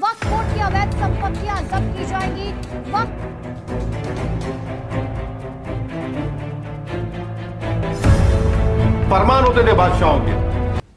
वक्फ board की अवैध संपत्तियां जब्त की जाएंगी। वक्फ फरमान होते थे बादशाहों के।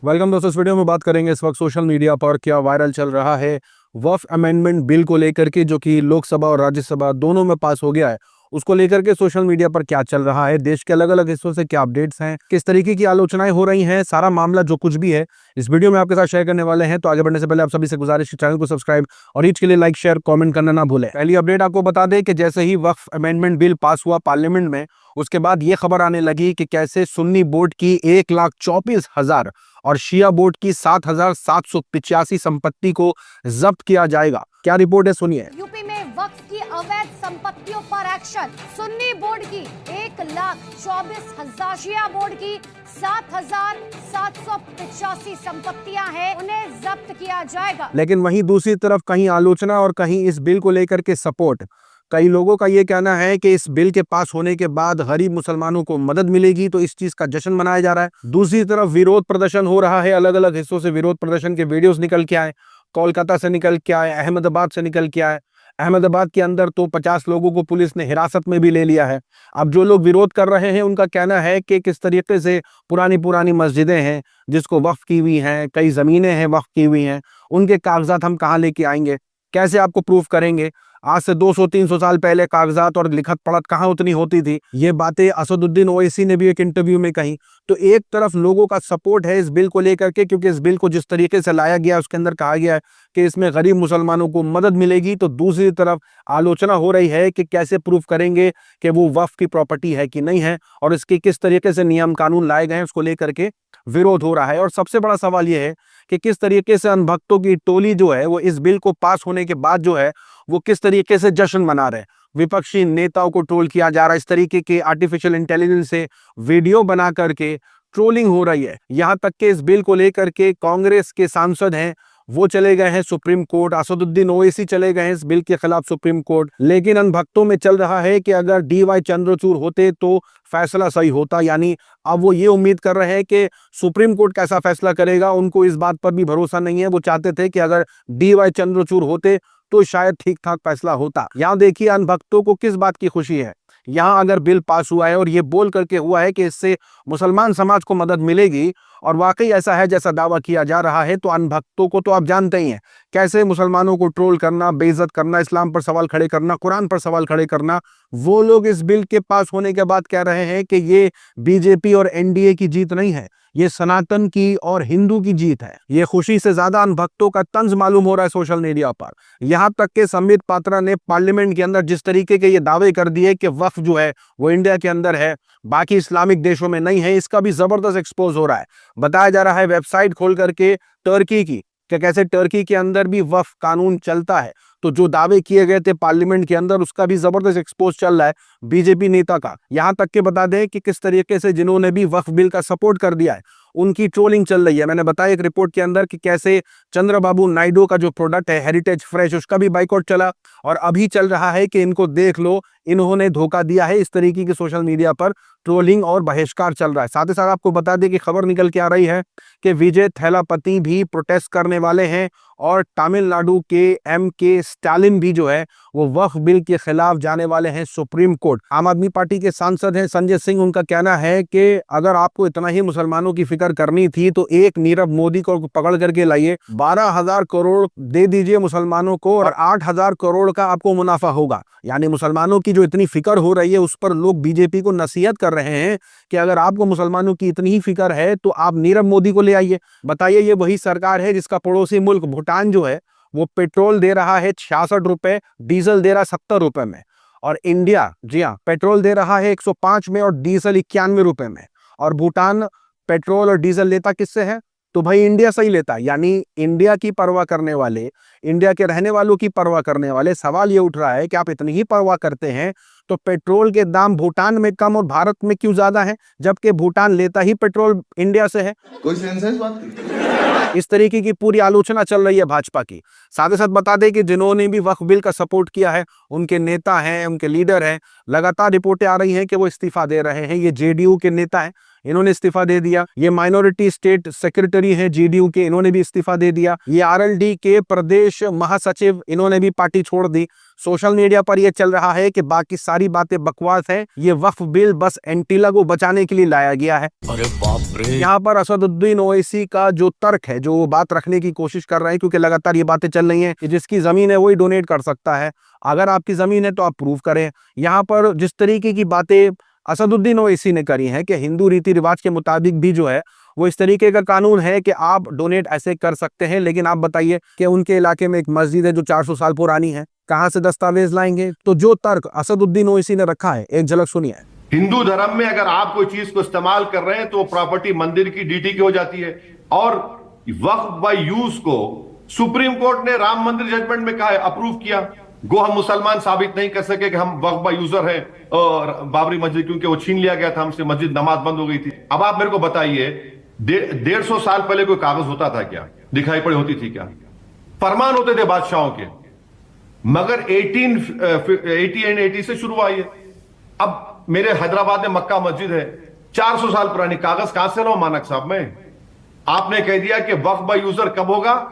वेलकम दोस्तों, इस वीडियो में बात करेंगे इस वक्त सोशल मीडिया पर क्या वायरल चल रहा है वक्फ अमेंडमेंट बिल को लेकर के, जो कि लोकसभा और राज्यसभा दोनों में पास हो गया है। उसको लेकर के सोशल मीडिया पर क्या चल रहा है, देश के अलग अलग हिस्सों से क्या अपडेट्स हैं, किस तरीके की आलोचनाएं हो रही हैं, सारा मामला जो कुछ भी है इस वीडियो में आपके साथ शेयर करने वाले हैं। तो आगे बढ़ने से पहले आप सभी से गुजारिश है, चैनल को सब्सक्राइब और ईच के लिए लाइक शेयर कमेंट करना ना भूलें। पहली अपडेट आपको बता दें कि जैसे ही वक्फ अमेंडमेंट बिल पास हुआ पार्लियामेंट में, उसके बाद ये खबर आने लगी कि कैसे सुन्नी बोर्ड की 1,24,000 और शिया बोर्ड की 7,785 संपत्ति को जब्त किया जाएगा। क्या रिपोर्ट है, सुनिए। यूपी में वक्फ की अवैध संपत्तियों पर एक्शन। सुन्नी बोर्ड की 1,24,000, शिया बोर्ड की 7,785 संपत्तियां हैं, उन्हें जब्त किया जाएगा। लेकिन वहीं दूसरी तरफ कहीं आलोचना और कहीं इस बिल को लेकर के सपोर्ट। कई लोगों का ये कहना है कि इस बिल के पास होने के बाद गरीब मुसलमानों को मदद मिलेगी, तो इस चीज का जश्न मनाया जा रहा है। दूसरी तरफ विरोध प्रदर्शन हो रहा है, अलग अलग हिस्सों से विरोध प्रदर्शन के वीडियोस निकल के आए। कोलकाता से निकल के आए, अहमदाबाद से निकल के आए। अहमदाबाद के अंदर तो 50 लोगों को पुलिस ने हिरासत में भी ले लिया है। अब जो लोग विरोध कर रहे हैं उनका कहना है कि किस तरीके से पुरानी मस्जिदें हैं जिसको वक्फ की हुई हैं, कई जमीनें हैं वक्फ की हुई हैं, उनके कागजात हम कहाँ लेके आएंगे, कैसे आपको प्रूफ करेंगे। आज से 200-300 साल पहले कागजात और लिखत पढ़त कहाँ उतनी होती थी। ये बातें असदुद्दीन ओवैसी ने भी एक इंटरव्यू में कही। तो एक तरफ लोगों का सपोर्ट है इस बिल को लेकर के, क्योंकि इस बिल को जिस तरीके से लाया गया उसके अंदर कहा गया है कि इसमें गरीब मुसलमानों को मदद मिलेगी। तो दूसरी तरफ आलोचना हो रही है कि कैसे प्रूफ करेंगे कि वो वक्फ की प्रॉपर्टी है कि नहीं है, और इसके किस तरीके से नियम कानून लाए गए हैं उसको लेकर के विरोध हो रहा है। और सबसे बड़ा सवाल यह है कि किस तरीके से अनभक्तों की टोली जो है वो इस बिल को पास होने के बाद जो है वो किस तरीके से जश्न मना रहे हैं। विपक्षी नेताओं को ट्रोल किया जा रहा है, इस तरीके के आर्टिफिशियल इंटेलिजेंस से वीडियो बना करके ट्रोलिंग हो रही है। यहां तक कि इस बिल को लेकर के कांग्रेस के सांसद हैं वो चले गए हैं सुप्रीम कोर्ट, असदुद्दीन ओवैसी चले गए हैं इस बिल के खिलाफ सुप्रीम कोर्ट। लेकिन अनभक्तों में चल रहा है कि अगर DY चंद्रचूड़ होते तो फैसला सही होता। यानी अब वो ये उम्मीद कर रहे हैं कि सुप्रीम कोर्ट कैसा फैसला करेगा, उनको इस बात पर भी भरोसा नहीं है। वो चाहते थे कि अगर DY चंद्रचूड़ होते तो शायद ठीक ठाक फैसला होता। यहाँ देखिए अनभक्तों को किस बात की खुशी है। यहाँ अगर बिल पास हुआ है और ये बोल करके हुआ है कि इससे मुसलमान समाज को मदद मिलेगी, और वाकई ऐसा है जैसा दावा किया जा रहा है, तो अनभक्तों को तो आप जानते ही हैं कैसे मुसलमानों को ट्रोल करना, बेइज्जत करना, इस्लाम पर सवाल खड़े करना, कुरान पर सवाल खड़े करना। वो लोग इस बिल के पास होने के बाद कह रहे हैं कि ये बीजेपी और NDA की जीत नहीं है, ये सनातन की और हिंदू की जीत है। ये खुशी से ज्यादा अनभक्तों का तंज मालूम हो रहा है सोशल मीडिया पर। यहां तक कि संबित पात्रा ने पार्लियामेंट के अंदर जिस तरीके के ये दावे कर दिए कि वक्फ जो है वो इंडिया के अंदर है, बाकी इस्लामिक देशों में नहीं है, इसका भी जबरदस्त एक्सपोज हो रहा है। बताया जा रहा है वेबसाइट खोल करके टर्की की कि कैसे टर्की के अंदर भी वक्फ कानून चलता है। तो जो दावे किए गए थे पार्लियामेंट के अंदर उसका भी जबरदस्त एक्सपोज चल रहा है बीजेपी नेता का। यहां तक के बता दें कि किस तरीके से जिन्होंने भी वक्फ बिल का सपोर्ट कर दिया है उनकी ट्रोलिंग चल रही है। मैंने बताया एक रिपोर्ट के अंदर कि कैसे चंद्रबाबू नायडू का जो प्रोडक्ट है हेरिटेज फ्रेश, उसका भी बाइकआउट चला, और अभी चल रहा है कि इनको देख लो इन्होंने धोखा दिया है। इस तरीके की सोशल मीडिया पर ट्रोलिंग और बहिष्कार चल रहा है। साथ ही साथ आपको बता दें कि खबर निकल के आ रही है कि विजय थैलापति भी प्रोटेस्ट करने वाले हैं, और तमिलनाडु के MK स्टालिन भी जो है वो वक्फ बिल के खिलाफ जाने वाले हैं सुप्रीम कोर्ट। आम आदमी पार्टी के सांसद हैं संजय सिंह, उनका कहना है कि अगर आपको इतना ही मुसलमानों की फिक्र करनी थी तो एक नीरव मोदी को पकड़ करके लाइए, 12,000 करोड़ दे दीजिए मुसलमानों को और 8,000 करोड़ का आपको मुनाफा होगा। यानी मुसलमानों की जो इतनी फिक्र हो रही है उस पर लोग बीजेपी को नसीहत कर रहे हैं कि अगर आपको मुसलमानों की इतनी ही फिक्र है तो आप नीरव मोदी को ले आइए। बताइए, ये वही सरकार है जिसका पड़ोसी मुल्क भूटान जो है वो पेट्रोल दे रहा है 66 रुपए, डीजल दे रहा है 70 रुपए में, और इंडिया जी हाँ पेट्रोल दे रहा है 105 में और डीजल 91 रुपए में। और भूटान पेट्रोल और डीजल लेता किससे है? तो भाई इंडिया से ही लेता है। यानी इंडिया की परवाह करने वाले, इंडिया के रहने वालों की परवाह करने वाले, सवाल ये उठ रहा है कि आप इतनी ही परवाह करते हैं तो पेट्रोल के दाम भूटान में कम और भारत में क्यों ज्यादा है, जबकि भूटान लेता ही पेट्रोल इंडिया से है। कोई सेंस है इस बात की? इस तरीके की पूरी आलोचना चल रही है भाजपा की। साथ ही साथ बता दें कि जिन्होंने भी वक्फ बिल का सपोर्ट किया है उनके नेता हैं, उनके लीडर हैं, लगातार रिपोर्टें आ रही हैं कि वो इस्तीफा दे रहे हैं। ये JDU के नेता हैं इन्होंने इस्तीफा दे दिया। ये माइनॉरिटी स्टेट सेक्रेटरी हैं जेडीयू के, इन्होंने भी इस्तीफा दे दिया। ये आरएलडी के प्रदेश महासचिव, इन्होंने भी पार्टी छोड़ दी। सोशल मीडिया पर यह चल रहा है कि बाकी सारी बातें बकवास है, ये वक्फ बिल बस एंटीला को बचाने के लिए लाया गया है। अरे बाप रे। यहाँ पर असदुद्दीन ओवैसी का जो तर्क है, जो वो बात रखने की कोशिश कर रहे हैं, क्योंकि लगातार ये बातें चल रही हैं कि जिसकी जमीन है वही डोनेट कर सकता है। अगर आपकी जमीन है तो आप प्रूव करें। यहाँ पर जिस तरीके की बातें असदुद्दीन ओवैसी ने करी हैं कि हिंदू रीति रिवाज के मुताबिक भी जो है वो इस तरीके का कानून है कि आप डोनेट ऐसे कर सकते हैं, लेकिन आप बताइए कि उनके इलाके में एक मस्जिद है जो 400 साल पुरानी है, कहां से दस्तावेज लाएंगे? तो जो तर्क असदुद्दीन ओवैसी ने रखा है, एक झलक सुनिए। हिंदू धर्म में अगर आप कोई चीज को इस्तेमाल कर रहे हैं तो प्रॉपर्टी मंदिर की डीटी की हो जाती है। और वक्फ बाय यूज को सुप्रीम कोर्ट ने राम मंदिर जजमेंट में कहा है, अप्रूव किया। गो हम मुसलमान साबित नहीं कर सके कि हम वक्फ बाय यूजर हैं और बाबरी मस्जिद, क्योंकि वो छीन लिया गया था हमसे, मस्जिद नमाज बंद हो गई थी। अब आप मेरे को बताइए, 150 साल पहले कोई कागज होता था क्या? दिखाई पड़ी होती थी क्या? फरमान होते थे बादशाहों के, मगर 1880 से शुरू हुआ ये। अब मेरे हैदराबाद में मक्का मस्जिद है, 400 साल पुरानी, कागज कहां से लाऊं मानक साहब? में आपने कह दिया कि वक्फ बाय यूजर कब होगा?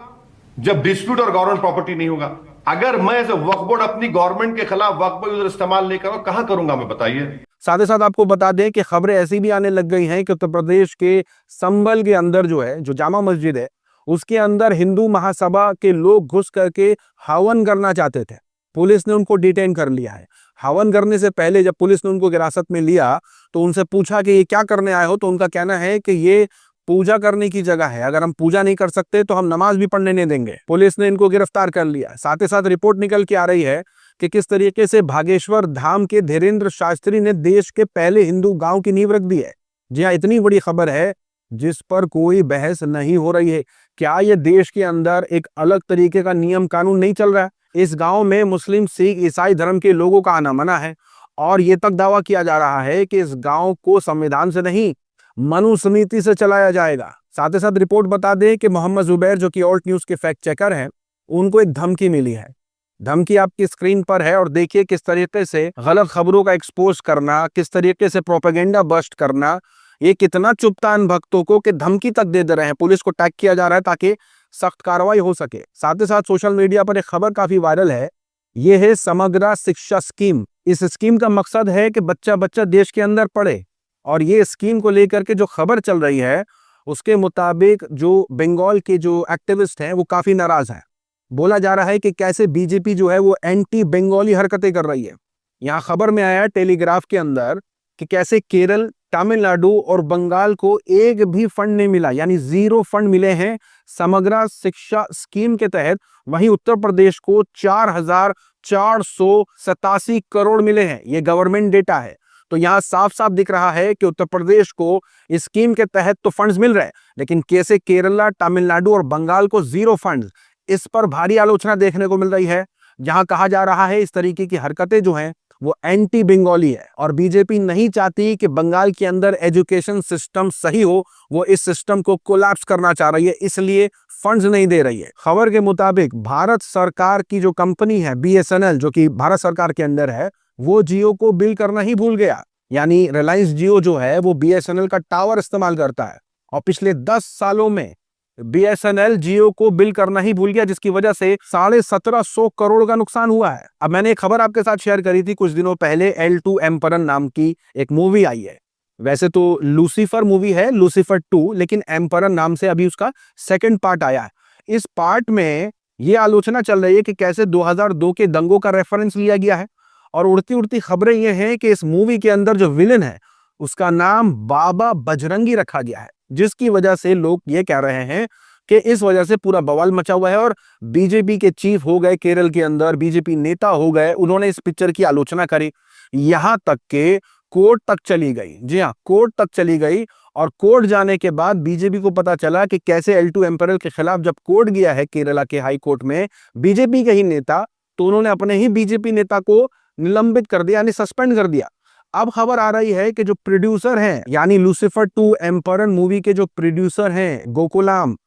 जब डिस्प्यूट और गवर्नमेंट प्रॉपर्टी नहीं होगा। अगर मैं एज ए वक्फ बोर्ड अपनी गवर्नमेंट के खिलाफ वक्फ बाय यूजर इस्तेमाल नहीं करूं, कहां करूंगा मैं, बताइए। साथ ही सात आपको बता दें कि खबरें ऐसी भी आने लग गई हैं कि उत्तर प्रदेश के संभल के अंदर जो है, जो जामा मस्जिद है, उसके अंदर हिंदू महासभा के लोग घुस करके हवन करना चाहते थे। पुलिस ने उनको डिटेन कर लिया है। हवन करने से पहले जब पुलिस ने उनको हिरासत में लिया तो उनसे पूछा कि ये क्या करने आए हो, तो उनका कहना है कि ये पूजा करने की जगह है, अगर हम पूजा नहीं कर सकते तो हम नमाज भी पढ़ने नहीं देंगे। पुलिस ने इनको गिरफ्तार कर लिया। साथ ही साथ रिपोर्ट निकल के आ रही है कि किस तरीके से भागेश्वर धाम के धीरेन्द्र शास्त्री ने देश के पहले हिंदू गांव की नींव रख दी है। जी हाँ, इतनी बड़ी खबर है जिस पर कोई बहस नहीं हो रही है। क्या ये देश के अंदर एक अलग तरीके का नियम कानून नहीं चल रहा है? इस गांव में मुस्लिम, सिख, ईसाई धर्म के लोगों का आना मना है और ये तक दावा किया जा रहा है कि इस गांव को संविधान से नहीं, मनुस्मृति से चलाया जाएगा। साथ ही साथ रिपोर्ट बता दें कि मोहम्मद जुबैर, जो कि ऑल्ट न्यूज के फैक्ट चेकर हैं, उनको एक धमकी मिली है। धमकी आपकी स्क्रीन पर है और देखिए किस तरीके से गलत खबरों का एक्सपोज करना, किस तरीके से प्रोपेगेंडा बस्ट करना, ये कितना चुभता है इन भक्तों को कि धमकी तक दे रहे हैं। पुलिस को टैग किया जा रहा है ताकि सख्त कार्रवाई हो सके। साथ ही साथ सोशल मीडिया पर एक खबर काफी वायरल है, ये है समग्र शिक्षा स्कीम। इस स्कीम का मकसद है कि बच्चा बच्चा देश के अंदर पढ़े और ये स्कीम को लेकर के जो खबर चल रही है उसके मुताबिक जो बंगाल के जो एक्टिविस्ट हैं वो काफी नाराज हैं। बोला जा रहा है कि कैसे बीजेपी जो है वो एंटी बंगाली हरकतें कर रही है। यहाँ खबर में आया टेलीग्राफ के अंदर कि कैसे केरल, तमिलनाडु और बंगाल को एक भी फंड नहीं मिला, यानी 0 फंड मिले हैं समग्र शिक्षा स्कीम के तहत। वहीं उत्तर प्रदेश को 4,487 करोड़ मिले हैं, ये गवर्नमेंट डेटा है। तो यहाँ साफ साफ दिख रहा है कि उत्तर प्रदेश को इस स्कीम के तहत तो फंड्स मिल रहे हैं, लेकिन कैसे केरला, तमिलनाडु और बंगाल को 0 फंड्स, इस पर भारी आलोचना देखने को मिल रही है। जहां कहा जा रहा है इस तरीके की हरकतें जो हैं वो एंटी बंगाली है और बीजेपी नहीं चाहती कि बंगाल के अंदर एजुकेशन सिस्टम सही हो, वो इस सिस्टम को कोलैप्स करना चाह रही है, इसलिए फंड्स नहीं दे रही है। खबर के मुताबिक भारत सरकार की जो कंपनी है BSNL, जो कि भारत सरकार के अंदर है, वो जियो को बिल करना ही भूल गया। यानी रिलायंस जियो जो है वो BSNL का टावर इस्तेमाल करता है और पिछले 10 सालों में BSNL जियो को बिल करना ही भूल गया, जिसकी वजह से 1750 करोड़ का नुकसान हुआ है। अब मैंने एक खबर आपके साथ शेयर करी थी कुछ दिनों पहले, L2 एम्परर नाम की एक मूवी आई है। वैसे तो लूसीफर मूवी है, लूसीफर 2, लेकिन एम्परर नाम से अभी उसका 2nd पार्ट आया है। इस पार्ट में ये आलोचना चल रही है कि कैसे 2002 के दंगों का रेफरेंस लिया गया है और उड़ती उड़ती खबरें ये हैं कि इस मूवी के अंदर जो विलेन है उसका नाम बाबा बजरंगी रखा गया है, जिसकी वजह से लोग ये कह रहे हैं कि इस वजह से पूरा बवाल मचा हुआ है और बीजेपी के चीफ हो गए केरल के अंदर, बीजेपी नेता हो गए, उन्होंने इस पिक्चर की आलोचना करी, यहां तक के कोर्ट तक चली गई। जी हाँ, कोर्ट तक चली गई और कोर्ट जाने के बाद बीजेपी को पता चला कि कैसे L2 एम्परर के खिलाफ जब कोर्ट गया है केरला के हाई कोर्ट में बीजेपी के ही नेता, तो उन्होंने अपने ही बीजेपी नेता को निलंबित कर दिया, यानी सस्पेंड कर दिया। अब खबर आ रही है कि जो प्रोड्यूसर हैं, यानी लूसीफर 2 एम्परर मूवी के जो प्रोड्यूसर हैं गोकुलाम,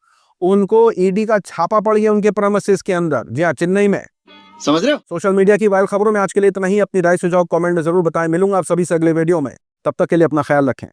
उनको ईडी का छापा पड़ गया उनके प्रेमिसेस के अंदर, जी हाँ, चेन्नई में। समझ रहे हो? सोशल मीडिया की वायरल खबरों में आज के लिए इतना ही। अपनी राय सुझाव कमेंट में जरूर बताएं। मिलूंगा आप सभी से अगले वीडियो में, तब तक के लिए अपना ख्याल रखें।